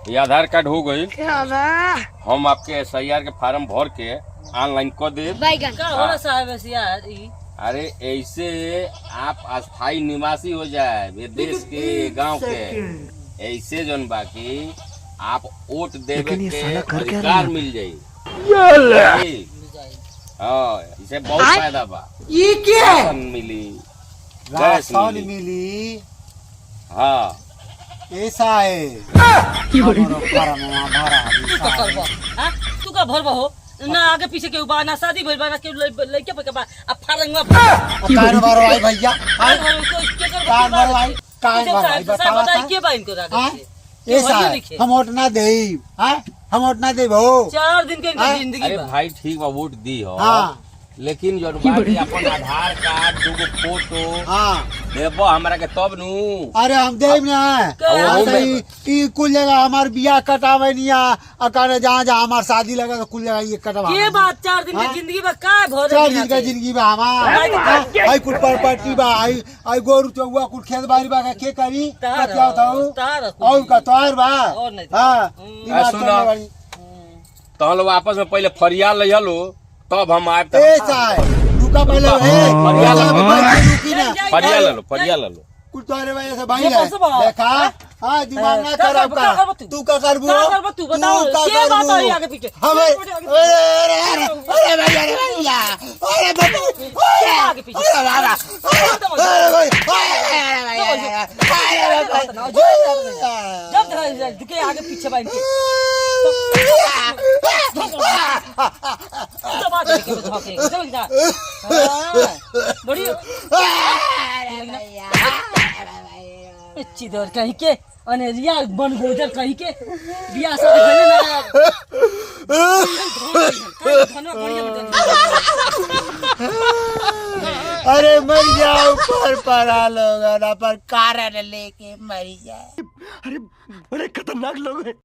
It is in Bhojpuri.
ये आधार कार्ड हो गई। हम आपके SIR के फार्म भर के ऑनलाइन कर दे। अरे ऐसे आप अस्थायी निवासी हो जाए देश के गांव के। ऐसे जौन बाकी आप वोट देवे के अधिकार मिल जाये। हाँ, इसे बहुत फायदा बा। ये क्या मिली गैस मिली। हाँ ऐसा है। तू का भर हो ना आगे पीछे के बा ना शादी भइल बा ना के लइके पे के बा अब फारंगवा कान भरवाई भैया कान भरवाई बताई के बा इनको आगे ऐसा हम वोट ना दे। हम वोट ना दे भो 4 दिन के जिंदगी अरे बा। भाई ठीक बा वोट दी हो। हाँ लेकिन जो बाकी अपन आधार कार्ड दूगो फोटो हाँ देबो हमरा के तब नु। अरे हम देव ना ई कुल जगह हमार बियाह कटावे नहीं अकाने जहाँ जहाँ हमार शादी लगा तो कुल जगह ये कटवा के बात 4 दिन के जिंदगी बा का भर 4 दिन का जिंदगी बा हमार। आई कुल प्रॉपर्टी बा आई गोरु चौवा कुल खेत बाड़ी बा के करी क्या था और का तोर बा। हां सुनो तो लोग आपस में पहले फरियाद ले लो तब हम आए। ऐसा है रुका पहले फरियाद ले लो कुछ तोरे वजह से भाई देखा। हाँ दिमाग ना खराब कर। तू का करबू तू बताओ के बात है आगे पीछे हमें अरे भैया अरे बाबा आगे पीछे जब के आगे पीछे बा इनके बड़ी चिदर कहीं के अनेरिया बन गोजर कहीं के बियाह शादी अरे मर जाओ पर परा लोग पर कारण लेके मर जाए। अरे बड़े खतरनाक लोग हैं।